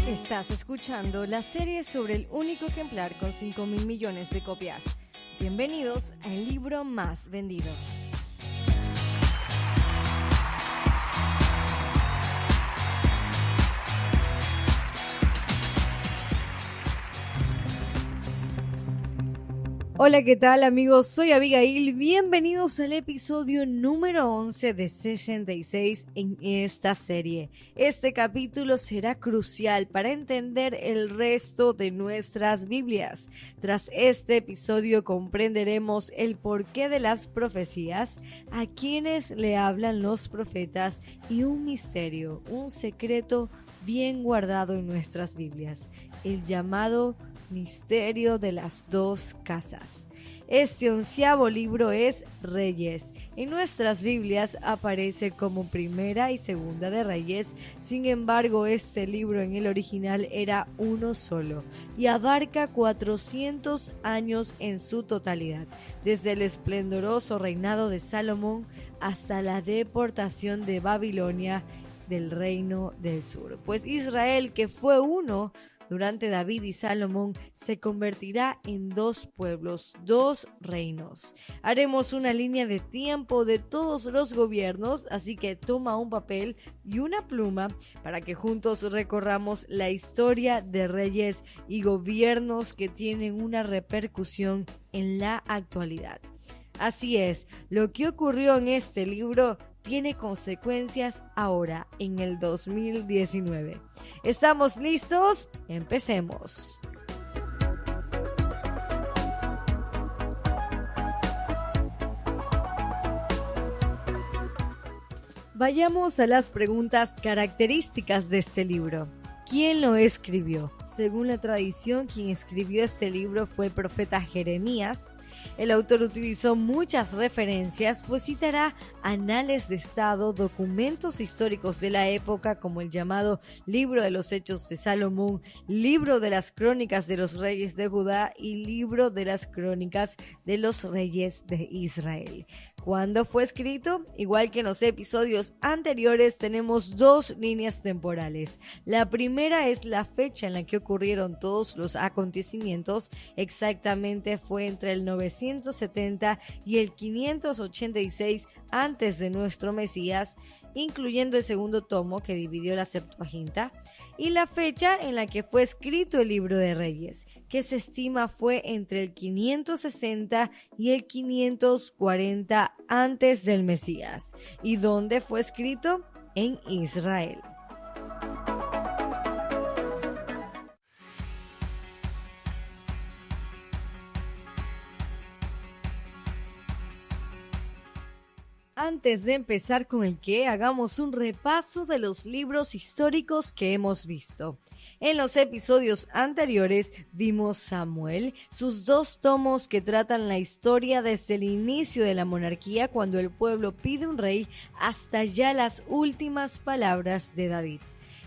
Estás escuchando la serie sobre el único ejemplar con 5.000 millones de copias. Bienvenidos al libro más vendido. Hola, ¿qué tal amigos? Soy Abigail. Bienvenidos al episodio número 11 de 66 en esta serie. Este capítulo será crucial para entender el resto de nuestras Biblias. Tras este episodio comprenderemos el porqué de las profecías, a quienes le hablan los profetas y un misterio, un secreto bien guardado en nuestras Biblias, el llamado misterio de las dos casas. Este 11º libro es Reyes. En nuestras Biblias aparece como Primera y Segunda de Reyes. Sin embargo, este libro en el original era uno solo y abarca 400 años en su totalidad, desde el esplendoroso reinado de Salomón hasta la deportación de Babilonia del reino del sur. Pues Israel, que fue uno durante David y Salomón, se convertirá en dos pueblos, dos reinos. Haremos una línea de tiempo de todos los gobiernos, así que toma un papel y una pluma para que juntos recorramos la historia de reyes y gobiernos que tienen una repercusión en la actualidad. Así es, lo que ocurrió en este libro tiene consecuencias ahora, en el 2019. ¿Estamos listos? Empecemos. Vayamos a las preguntas características de este libro. ¿Quién lo escribió? Según la tradición, quien escribió este libro fue el profeta Jeremías. El autor utilizó muchas referencias, pues citará anales de Estado, documentos históricos de la época como el llamado Libro de los Hechos de Salomón, Libro de las Crónicas de los Reyes de Judá y Libro de las Crónicas de los Reyes de Israel. ¿Cuándo fue escrito? Igual que en los episodios anteriores, tenemos dos líneas temporales. La primera es la fecha en la que ocurrieron todos los acontecimientos. Exactamente fue entre el 970 y el 586 antes de nuestro Mesías, incluyendo el segundo tomo que dividió la Septuaginta, y la fecha en la que fue escrito el libro de Reyes, que se estima fue entre el 560 y el 540 antes del Mesías. ¿Y dónde fue escrito? En Israel. Antes de empezar con el qué, hagamos un repaso de los libros históricos que hemos visto. En los episodios anteriores vimos Samuel, sus dos tomos que tratan la historia desde el inicio de la monarquía, cuando el pueblo pide un rey, hasta ya las últimas palabras de David.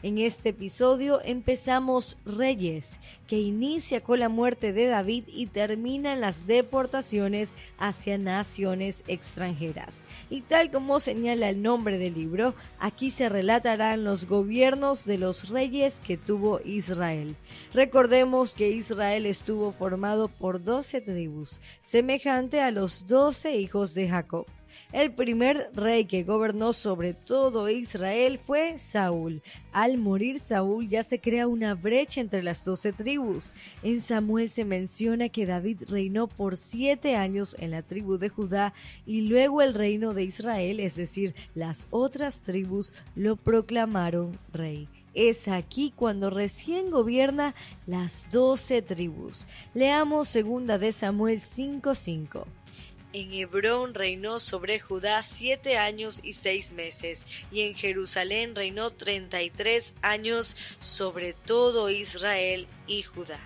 En este episodio empezamos Reyes, que inicia con la muerte de David y termina en las deportaciones hacia naciones extranjeras. Y tal como señala el nombre del libro, aquí se relatarán los gobiernos de los reyes que tuvo Israel. Recordemos que Israel estuvo formado por 12 tribus, semejante a los 12 hijos de Jacob. El primer rey que gobernó sobre todo Israel fue Saúl. Al morir Saúl ya se crea una brecha entre las 12 tribus. En Samuel se menciona que David reinó por 7 años en la tribu de Judá y luego el reino de Israel, es decir, las otras tribus, lo proclamaron rey. Es aquí cuando recién gobierna las 12 tribus. Leamos 2 de Samuel 5:5. En Hebrón reinó sobre Judá 7 años y 6 meses, y en Jerusalén reinó 33 años sobre todo Israel y Judá.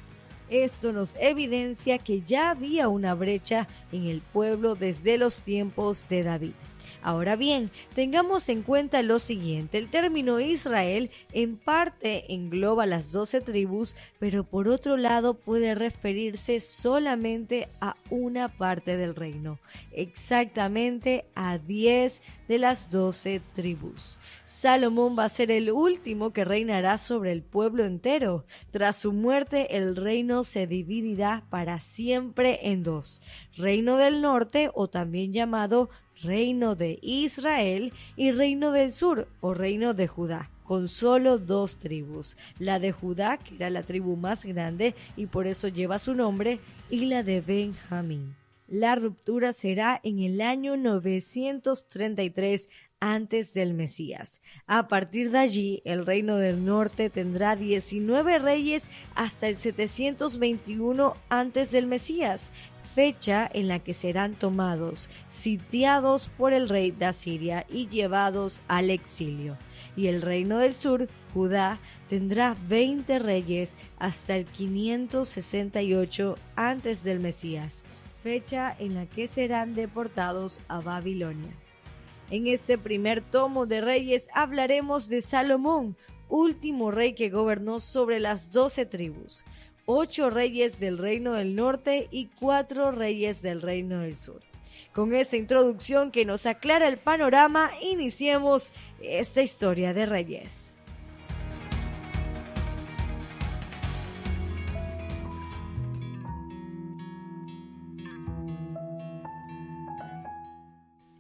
Esto nos evidencia que ya había una brecha en el pueblo desde los tiempos de David. Ahora bien, tengamos en cuenta lo siguiente: el término Israel en parte engloba las 12 tribus, pero por otro lado puede referirse solamente a una parte del reino, exactamente a 10 de las 12 tribus. Salomón va a ser el último que reinará sobre el pueblo entero. Tras su muerte, el reino se dividirá para siempre en dos: Reino del Norte, o también llamado Reino de Israel, y Reino del Sur, o Reino de Judá, con solo 2 tribus: la de Judá, que era la tribu más grande y por eso lleva su nombre, y la de Benjamín. La ruptura será en el año 933 antes del Mesías. A partir de allí, el Reino del Norte tendrá 19 reyes hasta el 721 antes del Mesías, fecha en la que serán tomados, sitiados por el rey de Asiria y llevados al exilio. Y el Reino del Sur, Judá, tendrá 20 reyes hasta el 568 antes del Mesías, fecha en la que serán deportados a Babilonia. En este primer tomo de Reyes hablaremos de Salomón, último rey que gobernó sobre las 12 tribus, 8 reyes del Reino del Norte y 4 reyes del Reino del Sur. Con esta introducción que nos aclara el panorama, iniciemos esta historia de Reyes.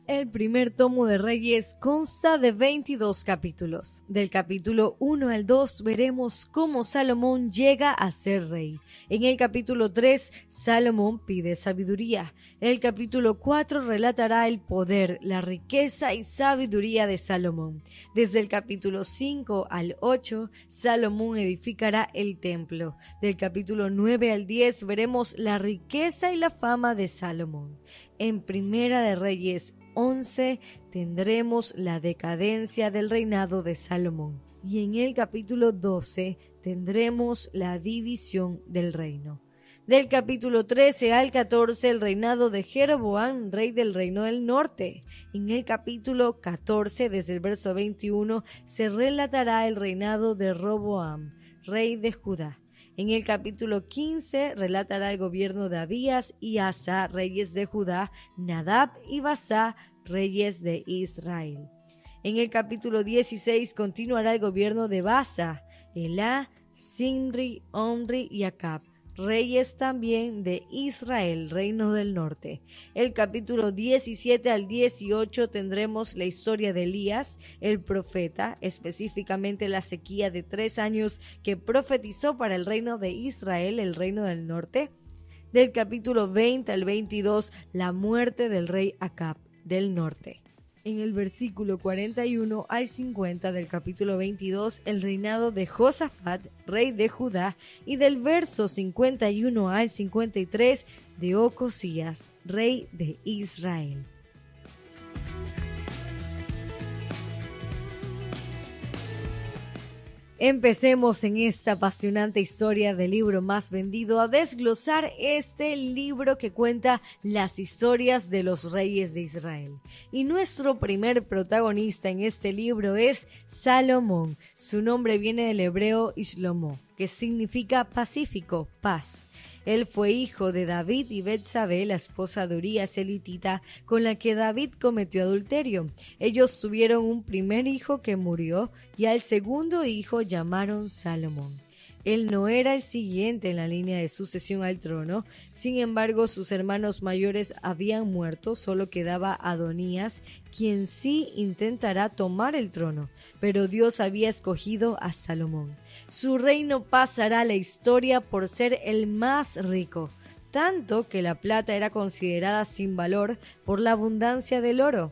El primer tomo de Reyes consta de 22 capítulos. Del capítulo 1 al 2 veremos cómo Salomón llega a ser rey. En el capítulo 3, Salomón pide sabiduría. El capítulo 4 relatará el poder, la riqueza y sabiduría de Salomón. Desde el capítulo 5 al 8, Salomón edificará el templo. Del capítulo 9 al 10 veremos la riqueza y la fama de Salomón. En Primera de Reyes 11 tendremos la decadencia del reinado de Salomón, y en el capítulo 12 tendremos la división del reino. Del capítulo 13 al 14 el reinado de Jeroboam, rey del Reino del Norte. En el capítulo 14, desde el verso 21, se relatará el reinado de Roboam, rey de Judá. En el capítulo 15 relatará el gobierno de Abías y Asa, reyes de Judá, Nadab y Basá, reyes de Israel. En el capítulo 16 continuará el gobierno de Basa, Elá, Zimri, Omri y Acab, reyes también de Israel, reino del norte. El capítulo 17 al 18 tendremos la historia de Elías, el profeta, específicamente la sequía de 3 años que profetizó para el reino de Israel, el reino del norte. Del capítulo 20 al 22, la muerte del rey Acab del norte. En el versículo 41 al 50 del capítulo 22, el reinado de Josafat, rey de Judá, y del verso 51 al 53 de Ocosías, rey de Israel. Empecemos en esta apasionante historia del libro más vendido a desglosar este libro que cuenta las historias de los reyes de Israel. Y nuestro primer protagonista en este libro es Salomón. Su nombre viene del hebreo Shlomo, que significa pacífico, paz. Él fue hijo de David y Betsabé, la esposa de Urías elitita, con la que David cometió adulterio. Ellos tuvieron un primer hijo que murió y al segundo hijo llamaron Salomón. Él no era el siguiente en la línea de sucesión al trono, sin embargo sus hermanos mayores habían muerto, solo quedaba Adonías, quien sí intentará tomar el trono, pero Dios había escogido a Salomón. Su reino pasará a la historia por ser el más rico, tanto que la plata era considerada sin valor por la abundancia del oro.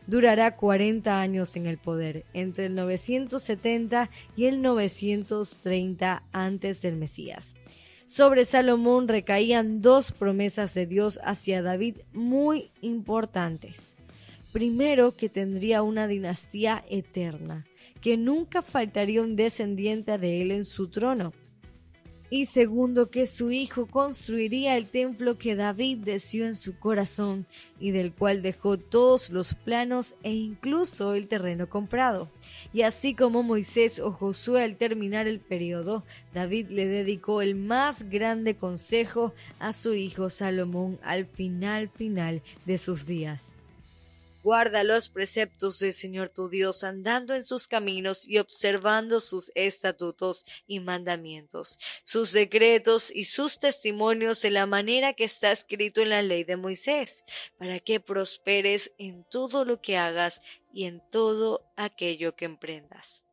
Durará 40 años en el poder, entre el 970 y el 930 antes del Mesías. Sobre Salomón recaían 2 promesas de Dios hacia David muy importantes. Primero, que tendría una dinastía eterna, que nunca faltaría un descendiente de él en su trono. y segundo, que su hijo construiría el templo que David deseó en su corazón y del cual dejó todos los planos e incluso el terreno comprado. Y así como Moisés o Josué al terminar el periodo, David le dedicó el más grande consejo a su hijo Salomón al final de sus días. Guarda los preceptos del Señor tu Dios, andando en sus caminos y observando sus estatutos y mandamientos, sus decretos y sus testimonios de la manera que está escrito en la ley de Moisés, para que prosperes en todo lo que hagas y en todo aquello que emprendas.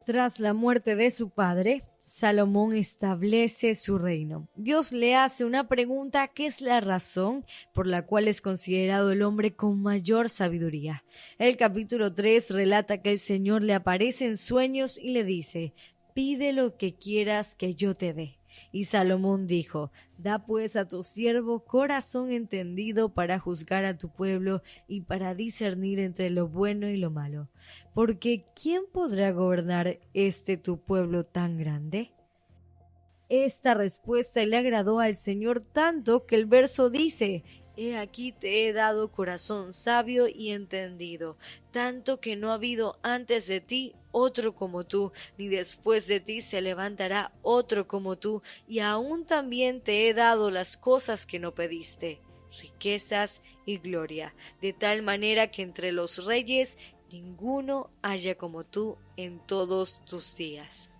Tras la muerte de su padre, Salomón establece su reino. Dios le hace una pregunta que es la razón por la cual es considerado el hombre con mayor sabiduría. El capítulo 3 relata que el Señor le aparece en sueños y le dice: «Pide lo que quieras que yo te dé». Y Salomón dijo: «Da pues a tu siervo corazón entendido para juzgar a tu pueblo y para discernir entre lo bueno y lo malo. Porque ¿quién podrá gobernar tu pueblo tan grande?». Esta respuesta le agradó al Señor tanto que el verso dice: «He aquí te he dado corazón sabio y entendido, tanto que no ha habido antes de ti otro como tú, ni después de ti se levantará otro como tú, y aún también te he dado las cosas que no pediste, riquezas y gloria, de tal manera que entre los reyes ninguno haya como tú en todos tus días».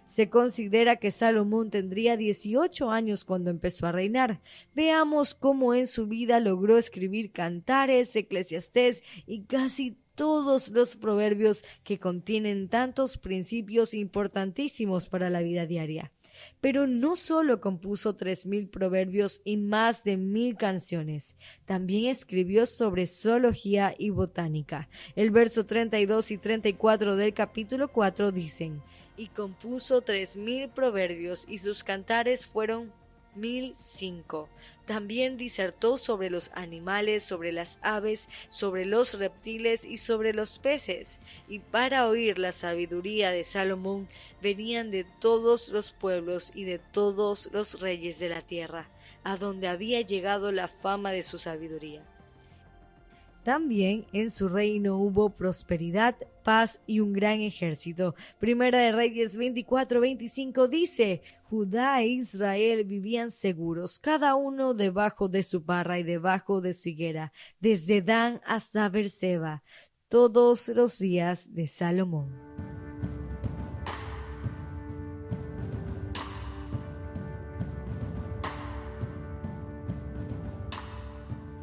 Se considera que Salomón tendría 18 años cuando empezó a reinar. Veamos cómo en su vida logró escribir Cantares, Eclesiastés y casi todos los proverbios que contienen tantos principios importantísimos para la vida diaria. Pero no solo compuso 3.000 proverbios y más de 1.000 canciones, también escribió sobre zoología y botánica. El verso 32 y 34 del capítulo 4 dicen: «Y compuso 3.000 proverbios, y sus cantares fueron 1.005. También disertó sobre los animales, sobre las aves, sobre los reptiles y sobre los peces. Y para oír la sabiduría de Salomón venían de todos los pueblos y de todos los reyes de la tierra, a donde había llegado la fama de su sabiduría». También en su reino hubo prosperidad, paz y un gran ejército. Primera de Reyes 24:25 dice: «Judá e Israel vivían seguros, cada uno debajo de su parra y debajo de su higuera, desde Dan hasta Beerseba, todos los días de Salomón».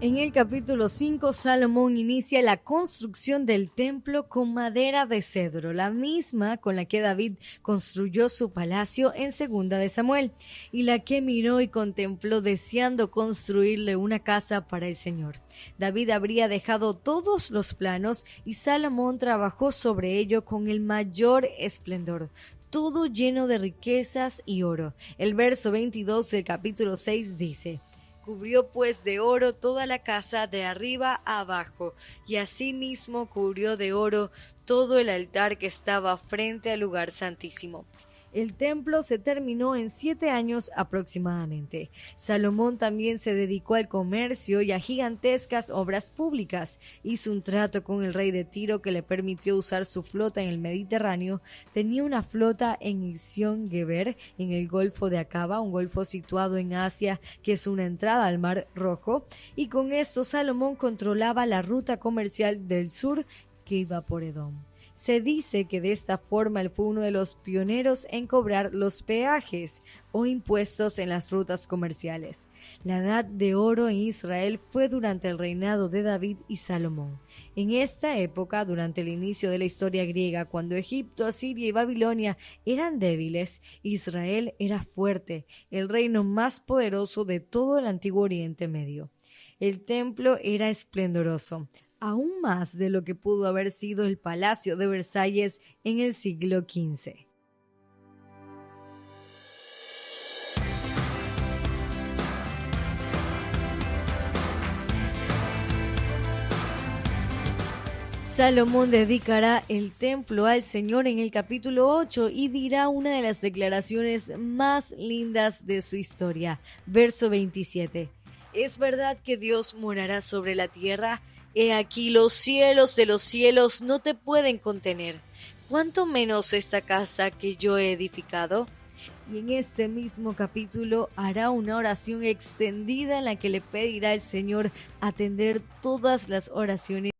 En el capítulo 5, Salomón inicia la construcción del templo con madera de cedro, la misma con la que David construyó su palacio en 2 de Samuel, y la que miró y contempló deseando construirle una casa para el Señor. David habría dejado todos los planos y Salomón trabajó sobre ello con el mayor esplendor, todo lleno de riquezas y oro. El verso 22 del capítulo 6 dice: «Cubrió pues de oro toda la casa de arriba a abajo, y asimismo cubrió de oro todo el altar que estaba frente al lugar santísimo». El templo se terminó en 7 años aproximadamente. Salomón también se dedicó al comercio y a gigantescas obras públicas. Hizo un trato con el rey de Tiro que le permitió usar su flota en el Mediterráneo. Tenía una flota en Ezión-Geber, en el Golfo de Acaba, un golfo situado en Asia que es una entrada al Mar Rojo. Y con esto Salomón controlaba la ruta comercial del sur que iba por Edom. Se dice que de esta forma él fue uno de los pioneros en cobrar los peajes o impuestos en las rutas comerciales. La edad de oro en Israel fue durante el reinado de David y Salomón. En esta época, durante el inicio de la historia griega, cuando Egipto, Asiria y Babilonia eran débiles, Israel era fuerte, el reino más poderoso de todo el antiguo Oriente Medio. El templo era esplendoroso, aún más de lo que pudo haber sido el Palacio de Versalles en el siglo XV. Salomón dedicará el templo al Señor en el capítulo 8 y dirá una de las declaraciones más lindas de su historia. Verso 27. ¿Es verdad que Dios morará sobre la tierra? He aquí los cielos de los cielos no te pueden contener. ¿Cuánto menos esta casa que yo he edificado? Y en este mismo capítulo hará una oración extendida en la que le pedirá al Señor atender todas las oraciones